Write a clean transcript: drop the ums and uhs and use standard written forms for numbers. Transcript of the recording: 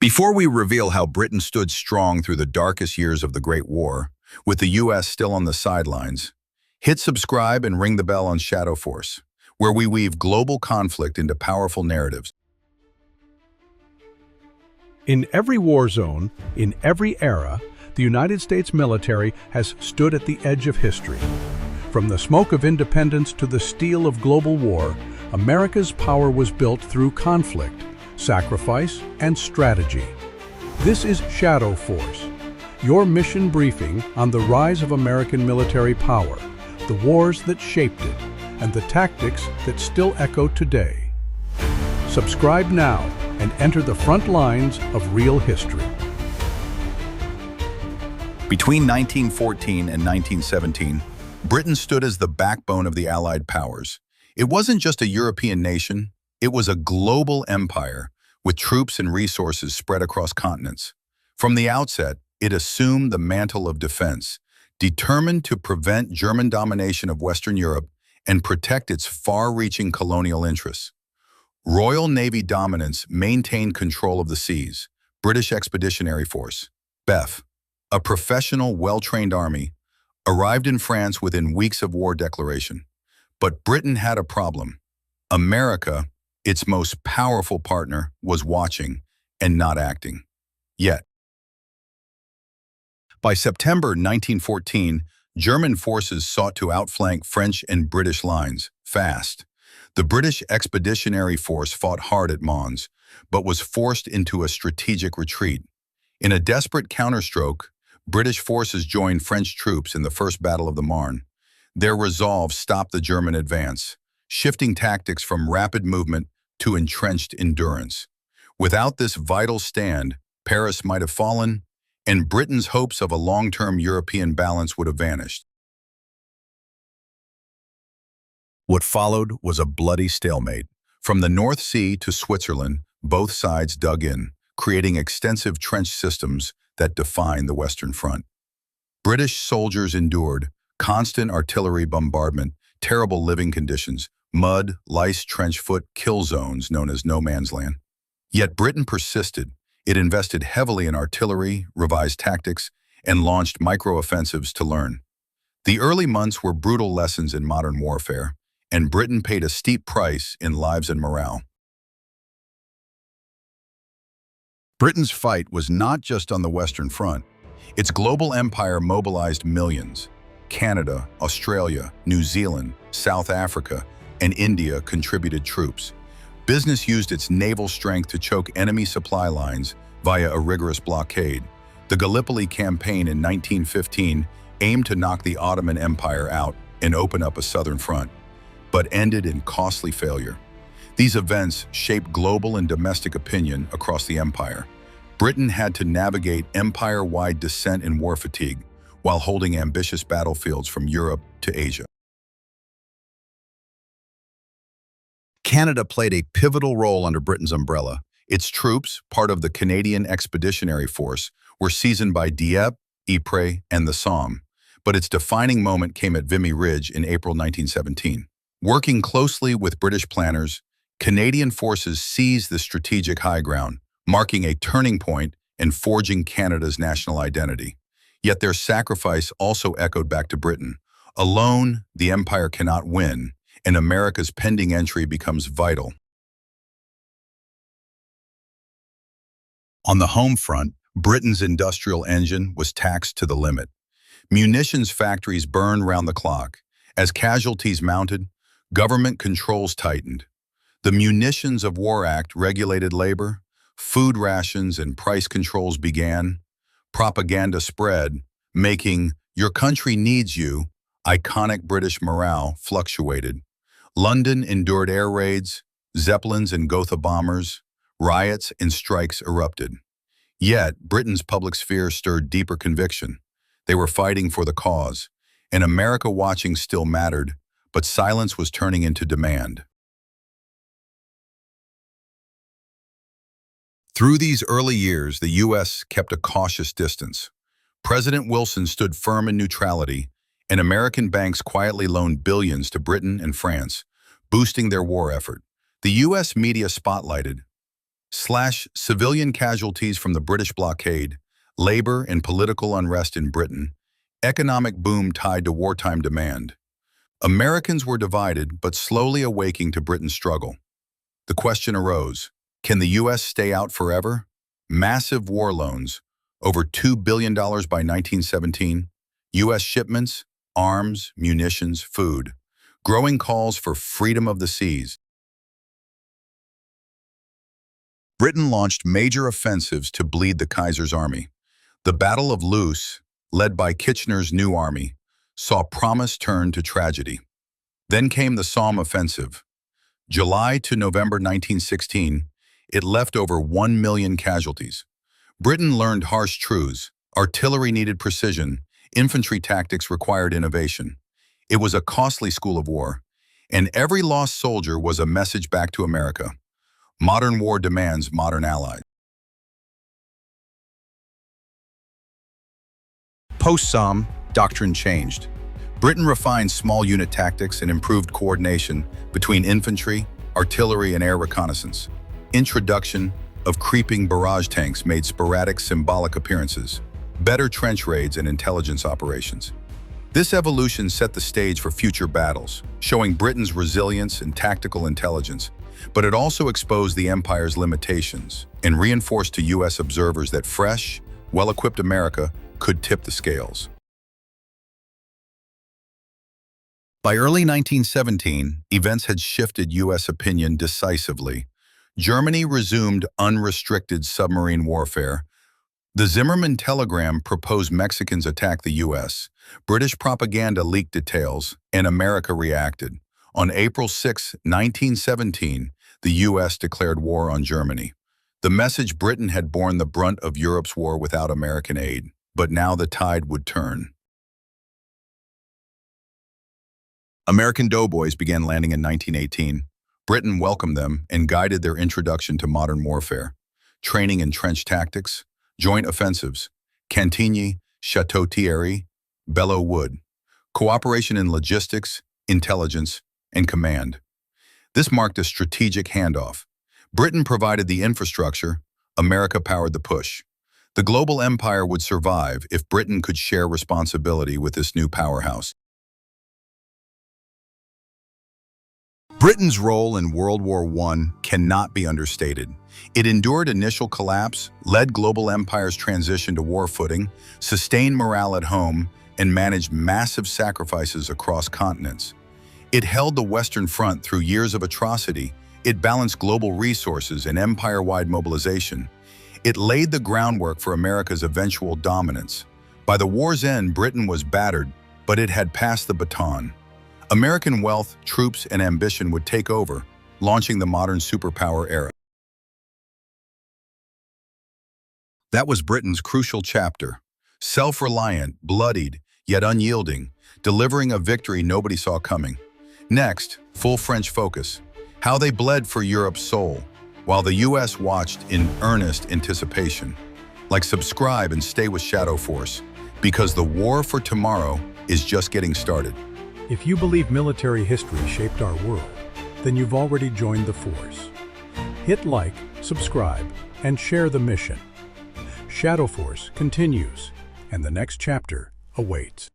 Before we reveal how Britain stood strong through the darkest years of the Great War, with the US still on the sidelines, hit subscribe and ring the bell on Shadow Force, where we weave global conflict into powerful narratives. In every war zone, in every era, the United States military has stood at the edge of history. From the smoke of independence to the steel of global war, America's power was built through conflict, sacrifice, and strategy. This is Shadow Force, your mission briefing on the rise of American military power, the wars that shaped it, and the tactics that still echo today. Subscribe now and enter the front lines of real history. Between 1914 and 1917, Britain stood as the backbone of the Allied powers. It wasn't just a European nation, it was a global empire with troops and resources spread across continents. From the outset, it assumed the mantle of defense, determined to prevent German domination of Western Europe and protect its far-reaching colonial interests. Royal Navy dominance maintained control of the seas. British Expeditionary Force, BEF, a professional, well-trained army, arrived in France within weeks of war declaration. But Britain had a problem. America, its most powerful partner, was watching and not acting. Yet, by September 1914, German forces sought to outflank French and British lines, fast. The British Expeditionary Force fought hard at Mons, but was forced into a strategic retreat. In a desperate counterstroke, British forces joined French troops in the First Battle of the Marne. Their resolve stopped the German advance, shifting tactics from rapid movement to entrenched endurance. Without this vital stand, Paris might have fallen, and Britain's hopes of a long-term European balance would have vanished. What followed was a bloody stalemate. From the North Sea to Switzerland, both sides dug in, creating extensive trench systems that defined the Western Front. British soldiers endured constant artillery bombardment, terrible living conditions, mud, lice, trench foot, kill zones known as no man's land. Yet Britain persisted. It invested heavily in artillery, revised tactics, and launched micro-offensives to learn. The early months were brutal lessons in modern warfare, and Britain paid a steep price in lives and morale. Britain's fight was not just on the Western Front. Its global empire mobilized millions. Canada, Australia, New Zealand, South Africa, and India contributed troops. Business used its naval strength to choke enemy supply lines via a rigorous blockade. The Gallipoli campaign in 1915 aimed to knock the Ottoman Empire out and open up a southern front, but ended in costly failure. These events shaped global and domestic opinion across the empire. Britain had to navigate empire-wide descent and war fatigue while holding ambitious battlefields from Europe to Asia. Canada played a pivotal role under Britain's umbrella. Its troops, part of the Canadian Expeditionary Force, were seasoned by Dieppe, Ypres, and the Somme, but its defining moment came at Vimy Ridge in April 1917. Working closely with British planners, Canadian forces seized the strategic high ground, marking a turning point and forging Canada's national identity. Yet their sacrifice also echoed back to Britain. Alone, the empire cannot win, and America's pending entry becomes vital. On the home front, Britain's industrial engine was taxed to the limit. Munitions factories burned round the clock. As casualties mounted, government controls tightened. The Munitions of War Act regulated labor, food rations and price controls began. Propaganda spread, making "your country needs you" iconic. British morale fluctuated. London endured air raids, Zeppelins and Gotha bombers, riots and strikes erupted. Yet, Britain's public sphere stirred deeper conviction. They were fighting for the cause, and America watching still mattered, but silence was turning into demand. Through these early years, the U.S. kept a cautious distance. President Wilson stood firm in neutrality, and American banks quietly loaned billions to Britain and France, boosting their war effort. The U.S. media spotlighted / civilian casualties from the British blockade, labor and political unrest in Britain, economic boom tied to wartime demand. Americans were divided but slowly awaking to Britain's struggle. The question arose, can the U.S. stay out forever? Massive war loans, over $2 billion by 1917, U.S. shipments, arms, munitions, food, growing calls for freedom of the seas. Britain launched major offensives to bleed the Kaiser's army. The Battle of Loos, led by Kitchener's new army, saw promise turn to tragedy. Then came the Somme offensive. July to November 1916, it left over 1 million casualties. Britain learned harsh truths. Artillery needed precision. Infantry tactics required innovation. It was a costly school of war, and every lost soldier was a message back to America. Modern war demands modern allies. Post-Somme, doctrine changed. Britain refined small unit tactics and improved coordination between infantry, artillery, and air reconnaissance. Introduction of creeping barrage tanks made sporadic symbolic appearances, better trench raids and intelligence operations. This evolution set the stage for future battles, showing Britain's resilience and tactical intelligence, but it also exposed the empire's limitations and reinforced to U.S. observers that fresh, well-equipped America could tip the scales. By early 1917, events had shifted U.S. opinion decisively. Germany resumed unrestricted submarine warfare. The Zimmermann telegram proposed Mexicans attack the U.S. British propaganda leaked details, and America reacted. On April 6, 1917, the U.S. declared war on Germany. The message: Britain had borne the brunt of Europe's war without American aid, but now the tide would turn. American doughboys began landing in 1918. Britain welcomed them and guided their introduction to modern warfare. Training in trench tactics, joint offensives, Cantigny, Château-Thierry, Belleau Wood, cooperation in logistics, intelligence, and command. This marked a strategic handoff. Britain provided the infrastructure, America powered the push. The global empire would survive if Britain could share responsibility with this new powerhouse. Britain's role in World War I cannot be understated. It endured initial collapse, led global empire's transition to war footing, sustained morale at home, and managed massive sacrifices across continents. It held the Western Front through years of atrocity. It balanced global resources and empire-wide mobilization. It laid the groundwork for America's eventual dominance. By the war's end, Britain was battered, but it had passed the baton. American wealth, troops, and ambition would take over, launching the modern superpower era. That was Britain's crucial chapter. Self-reliant, bloodied, yet unyielding, delivering a victory nobody saw coming. Next, full French focus. How they bled for Europe's soul, while the U.S. watched in earnest anticipation. Like, subscribe and stay with Shadow Force, because the war for tomorrow is just getting started. If you believe military history shaped our world, then you've already joined the Force. Hit like, subscribe, and share the mission. Shadow Force continues, and the next chapter awaits.